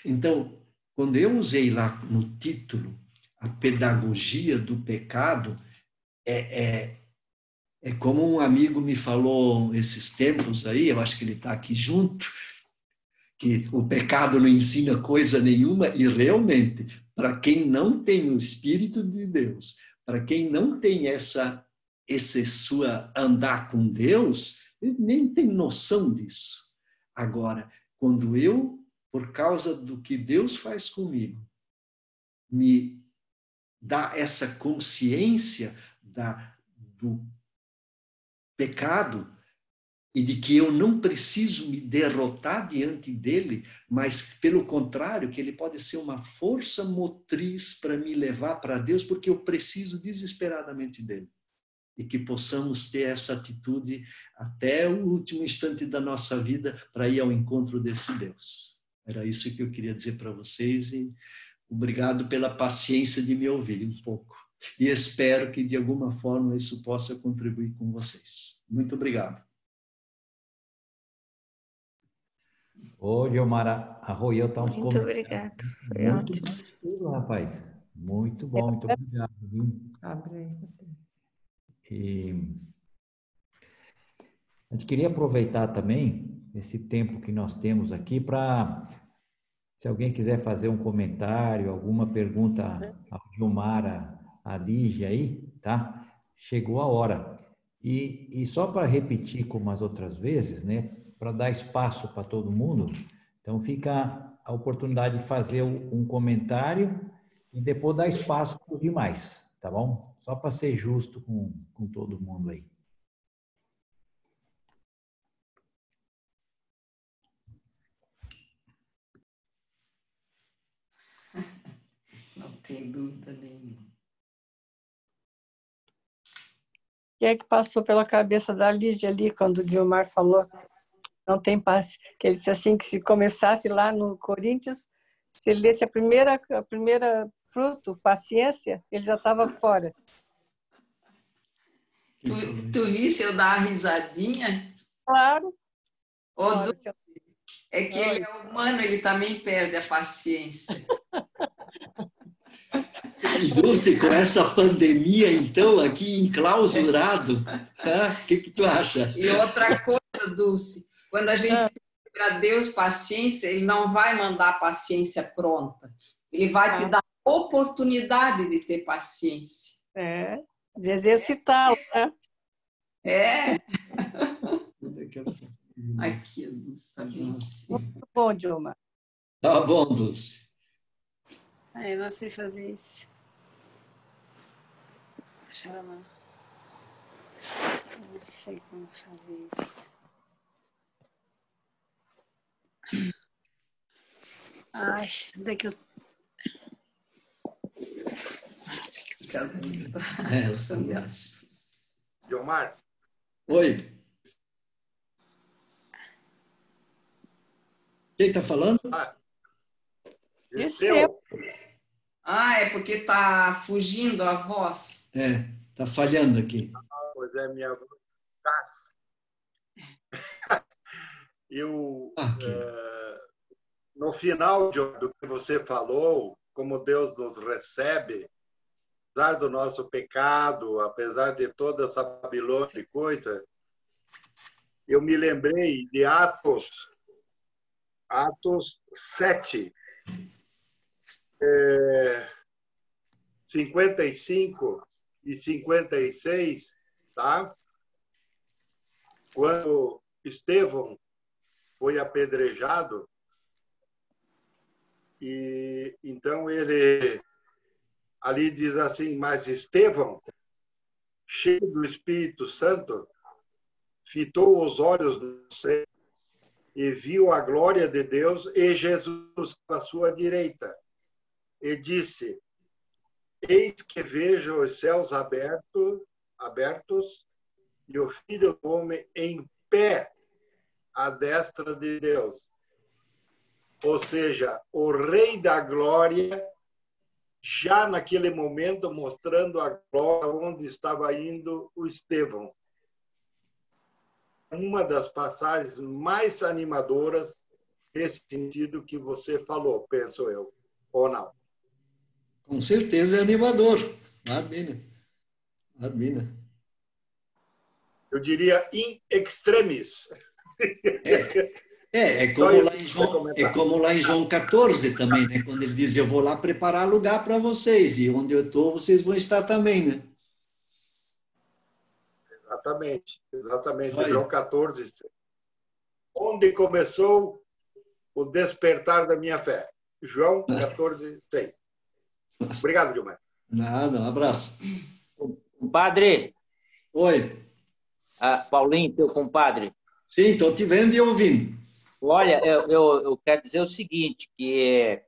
Então, quando eu usei lá no título a pedagogia do pecado, é como um amigo me falou esses tempos aí, eu acho que ele está aqui junto, que o pecado não ensina coisa nenhuma, e realmente, para quem não tem o Espírito de Deus, para quem não tem esse sua andar com Deus, ele nem tem noção disso. Agora, quando eu, por causa do que Deus faz comigo, me dá essa consciência do pecado e de que eu não preciso me derrotar diante dele, mas, pelo contrário, que ele pode ser uma força motriz para me levar para Deus, porque eu preciso desesperadamente dele. E que possamos ter essa atitude até o último instante da nossa vida para ir ao encontro desse Deus. Era isso que eu queria dizer para vocês e obrigado pela paciência de me ouvir um pouco. E espero que, de alguma forma, isso possa contribuir com vocês. Muito obrigado. Ô, Gilmara Arroio, está uns Muito obrigado. Foi muito ótimo. bom, rapaz. Muito bom, muito obrigado. Viu? Abre aí. E a gente queria aproveitar também esse tempo que nós temos aqui para, se alguém quiser fazer um comentário, alguma pergunta ao Gilmara, a Lígia aí, tá? Chegou a hora. E só para repetir como as outras vezes, né? Para dar espaço para todo mundo, então fica a oportunidade de fazer um comentário e depois dar espaço para os demais, tá bom? Só para ser justo com todo mundo aí. Não tem dúvida nenhuma. O que é que passou pela cabeça da Lígia ali quando o Gilmar falou não tem paz? Que ele disse assim, que se começasse lá no Coríntios, se ele lesse a primeira fruto, paciência, ele já estava fora. Tu visse eu dar uma risadinha? Claro. Ô, Dulce, é que ele é humano, ele também perde a paciência. E Dulce, com essa pandemia, então, aqui enclausurado, o que tu acha? E outra coisa, Dulce, quando a gente pede para Deus paciência, Ele não vai mandar a paciência pronta. Ele vai te dar a oportunidade de ter paciência. De exercitá-lo, né? Aqui, Dulce, tá bem. Muito bom, Gilmar. Tá bom, Dulce. Eu não sei fazer isso. Deixa eu lá. Eu não sei como fazer isso. Ai, onde é que eu... Gilmar. Oi. Quem está falando? Disseu. É porque tá fugindo a voz. Tá falhando aqui. Pois é, minha voz. No final do que você falou, como Deus nos recebe, apesar do nosso pecado, apesar de toda essa Babilônia de coisa, eu me lembrei de Atos 7, 55 e 56, tá? Quando Estevão foi apedrejado, e então ele ali diz assim, mas Estevão, cheio do Espírito Santo, fitou os olhos no céu e viu a glória de Deus e Jesus à sua direita. E disse, eis que vejo os céus abertos e o Filho do Homem em pé à destra de Deus. Ou seja, o Rei da Glória, já naquele momento mostrando a glória onde estava indo o Estevão. uma das passagens mais animadoras nesse sentido que você falou, penso eu, ou não? Com certeza é animador. Marbina. Eu diria in extremis. É como lá em João 14 também, né? Quando ele diz, eu vou lá preparar lugar para vocês, e onde eu estou, vocês vão estar também, né? Exatamente. João 14. Onde começou o despertar da minha fé? João 14, 6. Obrigado, Gilmar. Nada, um abraço. Compadre. Oi. Paulinho, teu compadre. Sim, estou te vendo e ouvindo. Olha, eu quero dizer o seguinte, que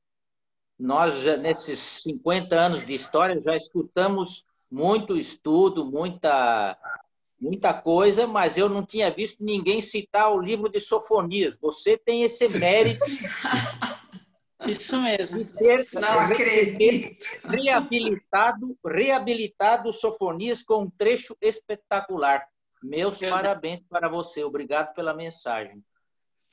nós, nesses 50 anos de história, já escutamos muito estudo, muita coisa, mas eu não tinha visto ninguém citar o livro de Sofonias. Você tem esse mérito. Isso mesmo. Não acredito. Reabilitado Sofonias com um trecho espetacular. Meus parabéns para você. Obrigado pela mensagem.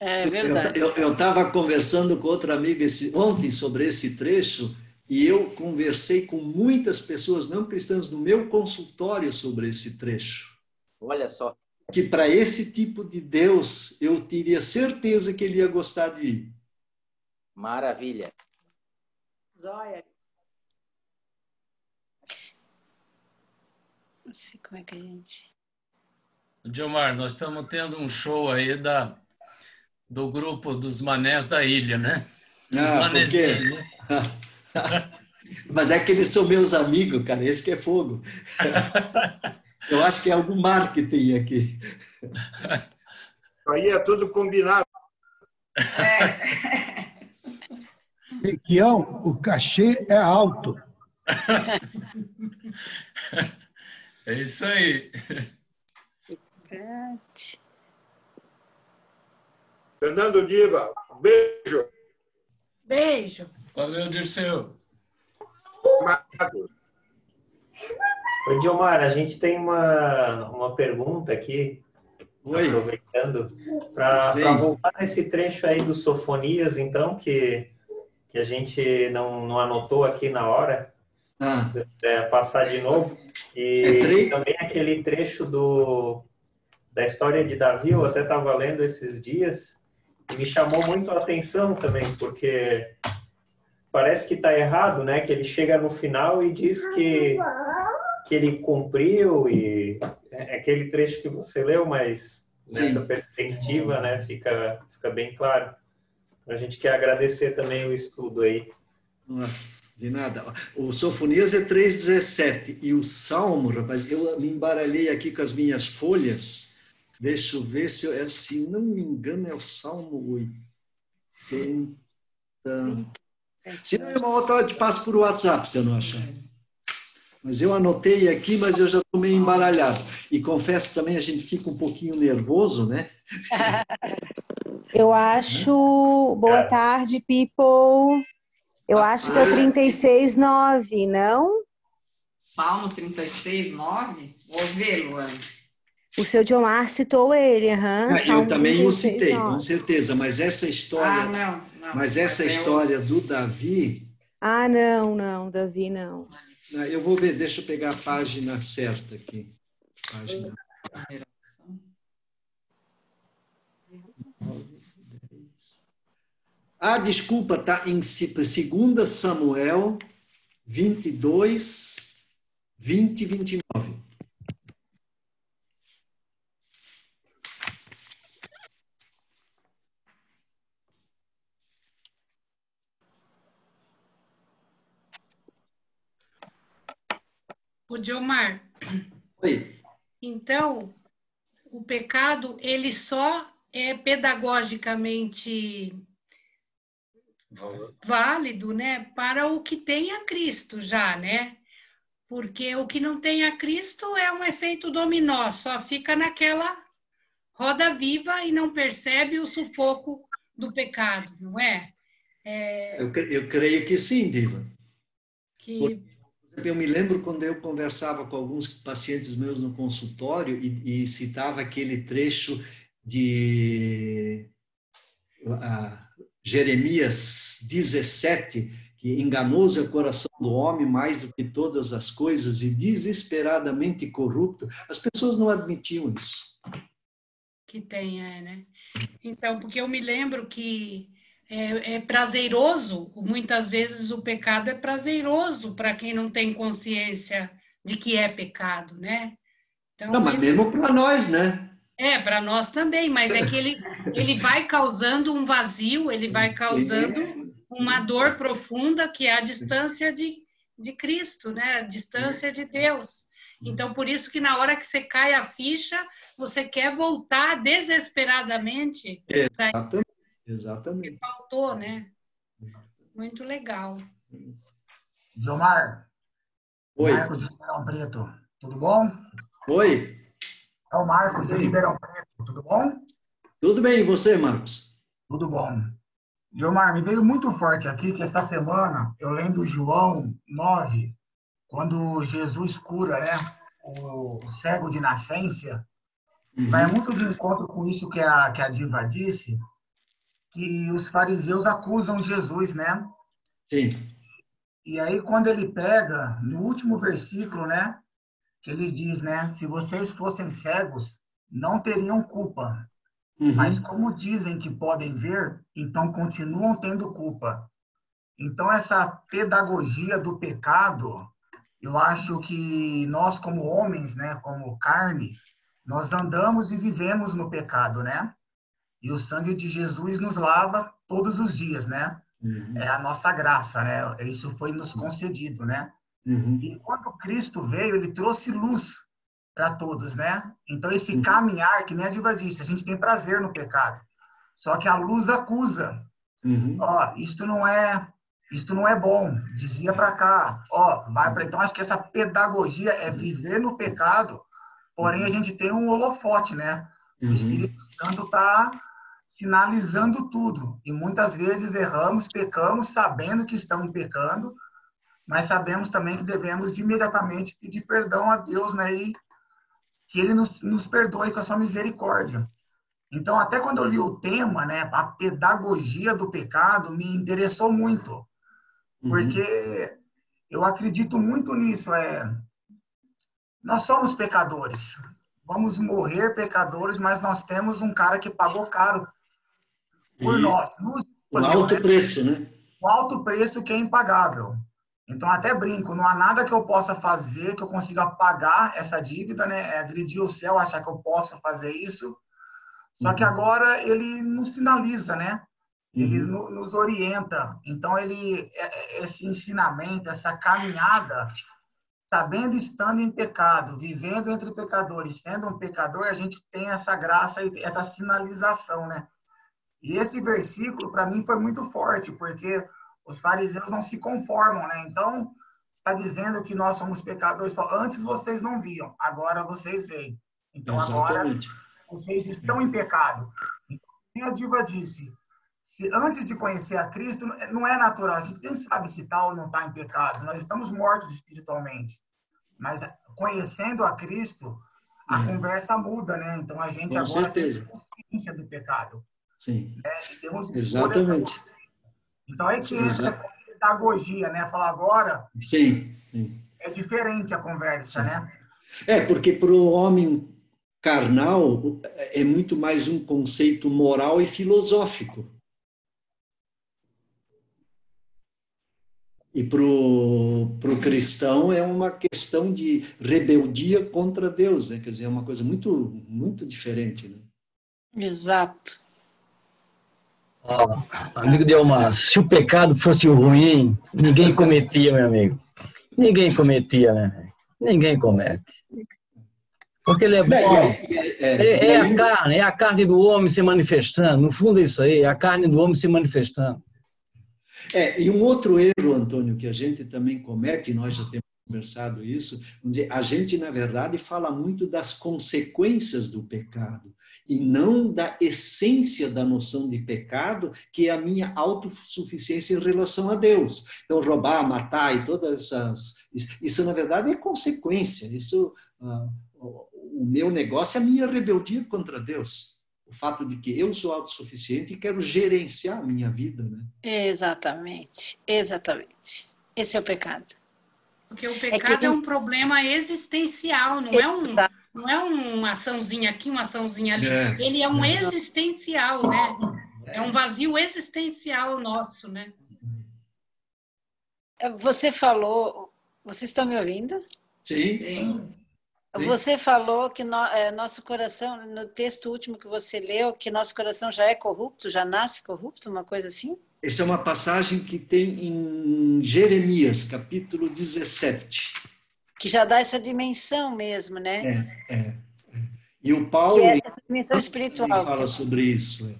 É verdade. Eu estava conversando com outro amigo ontem sobre esse trecho e eu conversei com muitas pessoas não cristãs no meu consultório sobre esse trecho. Olha só. Que para esse tipo de Deus eu teria certeza que ele ia gostar de ir. Maravilha. Zóia. Não sei como é que a gente... Gilmar, nós estamos tendo um show aí do grupo dos Manés da Ilha, né? Por quê? Né? Mas é que eles são meus amigos, cara. Esse que é fogo. Eu acho que é algum marketing aqui. Aí é tudo combinado. Requião, o cachê é alto. É isso aí. Fernando Diva, beijo. Beijo. Valeu, Dirceu. Oi, Gilmar, a gente tem uma pergunta aqui, aproveitando, para voltar nesse trecho aí do Sofonias, então, que a gente não anotou aqui na hora, passar de novo. E também aquele trecho da história de Davi, eu até estava lendo esses dias, e me chamou muito a atenção também, porque parece que está errado, né? Que ele chega no final e diz que ele cumpriu, e é aquele trecho que você leu, mas nessa perspectiva, né? Fica bem claro. A gente quer agradecer também o estudo aí. De nada. O Sofonias é 3,17. E o Salmo, rapaz, eu me embaralhei aqui com as minhas folhas. Deixa eu ver se não me engano, é o Salmo 80. Se não, uma outra hora eu te passo por WhatsApp, se eu não achar. Mas eu anotei aqui, mas eu já estou meio embaralhado. E confesso também, a gente fica um pouquinho nervoso, né? Eu acho... Boa tarde, people. Eu acho que é o 36,9, não? Salmo 36,9? Vou ver, Luana. O seu Gilmar citou ele, eu também o citei, com certeza. Mas essa história... não. Mas essa história do Davi... não, Davi não. Eu vou ver, deixa eu pegar a página certa aqui. Página... desculpa, está em 2 Samuel 22, 20 e 29. O Gilmar. Oi. Então, o pecado, ele só é pedagogicamente válido, né, para o que tem a Cristo já, né? Porque o que não tem a Cristo é um efeito dominó, só fica naquela roda viva e não percebe o sufoco do pecado, não é? Eu creio que sim, Diva. eu me lembro quando eu conversava com alguns pacientes meus no consultório e citava aquele trecho de Jeremias 17, que enganoso é o coração do homem mais do que todas as coisas e desesperadamente corrupto. As pessoas não admitiam isso. Que tem, né? Então, porque eu me lembro que é prazeroso, muitas vezes o pecado é prazeroso para quem não tem consciência de que é pecado, né? Então, não, mas mesmo para nós, né? Para nós também, mas é que ele vai causando um vazio, ele vai causando uma dor profunda, que é a distância de Cristo, né? A distância de Deus. Então, por isso que na hora que você cai a ficha, você quer voltar desesperadamente. Exatamente. Que faltou, né? Muito legal. Gilmar. Oi. Marcos de Ribeirão Preto, tudo bom? Oi. É o Marcos de Ribeirão Preto, tudo bom? Tudo bem, e você, Marcos? Tudo bom. Gilmar, me veio muito forte aqui que esta semana, eu lendo João 9, quando Jesus cura, né, o cego de nascença, vai muito de encontro com isso que a Diva disse, que os fariseus acusam Jesus, né? Sim. E aí, quando ele pega, no último versículo, né, que ele diz, né, se vocês fossem cegos, não teriam culpa. Mas como dizem que podem ver, então continuam tendo culpa. Então, essa pedagogia do pecado, eu acho que nós, como homens, né, como carne, nós andamos e vivemos no pecado, né? E o sangue de Jesus nos lava todos os dias, né? É a nossa graça, né? Isso foi nos concedido, né? E quando Cristo veio, ele trouxe luz para todos, né? Então, esse caminhar, que nem a Diva disse, a gente tem prazer no pecado. Só que a luz acusa. Ó, isto não é bom, desvia para cá. Ó, vai para... Então, acho que essa pedagogia é viver no pecado, porém a gente tem um holofote, né? O Espírito Santo está sinalizando tudo. E muitas vezes erramos, pecamos, sabendo que estamos pecando, mas sabemos também que devemos de imediatamente pedir perdão a Deus, né? E que Ele nos perdoe com a sua misericórdia. Então, até quando eu li o tema, né, a pedagogia do pecado, me interessou muito. Porque eu acredito muito nisso. Nós somos pecadores. Vamos morrer pecadores, mas nós temos um cara que pagou caro por nós. Um alto preço, né? Um alto preço que é impagável. Então, até brinco, não há nada que eu possa fazer que eu consiga pagar essa dívida, né? É agredir o céu, achar que eu posso fazer isso. Só que agora ele nos sinaliza, né? Ele nos orienta. Então, esse ensinamento, essa caminhada, sabendo estando em pecado, vivendo entre pecadores, sendo um pecador, a gente tem essa graça e essa sinalização, né? E esse versículo, para mim, foi muito forte, porque os fariseus não se conformam, né? Então, está dizendo que nós somos pecadores, só antes vocês não viam, agora vocês veem. Então, agora vocês estão em pecado. E a Diva disse, se antes de conhecer a Cristo, não é natural, a gente nem sabe se tal ou não está em pecado, nós estamos mortos espiritualmente. Mas conhecendo a Cristo, a conversa muda, né? Então, a gente agora tem consciência do pecado. Sim. Exatamente. Então, aí que entra a pedagogia, né? Falar agora... Sim. É diferente a conversa, né? Porque para o homem carnal é muito mais um conceito moral e filosófico. E para o cristão é uma questão de rebeldia contra Deus, né? Quer dizer, é uma coisa muito, muito diferente, né? Exato. Amigo Delmar, se o pecado fosse ruim, ninguém cometia, meu amigo. Ninguém cometia, né? Ninguém comete. Porque ele é bom. É a carne do homem se manifestando. No fundo é isso aí, é a carne do homem se manifestando. E um outro erro, Antônio, que a gente também comete, nós já temos conversado isso, vamos dizer, a gente, na verdade, fala muito das consequências do pecado e não da essência da noção de pecado, que é a minha autossuficiência em relação a Deus. Então, roubar, matar e todas essas... Isso, na verdade, é consequência. Isso, o meu negócio é a minha rebeldia contra Deus. O fato de que eu sou autossuficiente e quero gerenciar a minha vida, né? Exatamente, exatamente. Esse é o pecado. Porque o pecado é um problema existencial, não é uma açãozinha aqui, uma açãozinha ali. Ele é um existencial, né? É um vazio existencial nosso, né? Você falou... Vocês estão me ouvindo? Sim. Você falou que nosso coração, no texto último que você leu, que nosso coração já é corrupto, já nasce corrupto, uma coisa assim? Essa é uma passagem que tem em Jeremias, capítulo 17. Que já dá essa dimensão mesmo, né? E o Paulo... Que é essa dimensão espiritual. Ele fala sobre isso.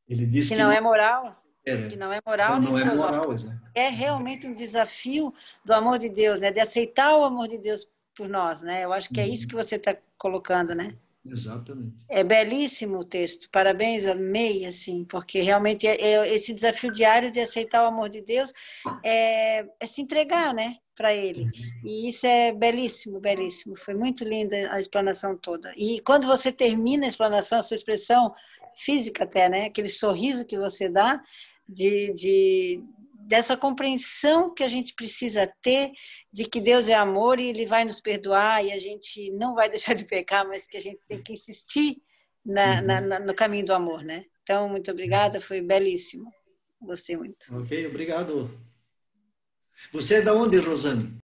Ele diz que não é moral. Que não é moral nem filosófico. É realmente um desafio do amor de Deus, né? De aceitar o amor de Deus por nós, né? Eu acho que é isso que você está colocando, né? Exatamente. É belíssimo o texto. Parabéns, amei, assim, porque realmente esse desafio diário de aceitar o amor de Deus é se entregar, né? Para Ele. E isso é belíssimo, belíssimo. Foi muito linda a explanação toda. E quando você termina a explanação, a sua expressão física até, né? Aquele sorriso que você dá dessa compreensão que a gente precisa ter de que Deus é amor e Ele vai nos perdoar e a gente não vai deixar de pecar, mas que a gente tem que insistir no caminho do amor, né? Então, muito obrigada, foi belíssimo. Gostei muito. Ok, obrigado. Você é da onde, Rosane?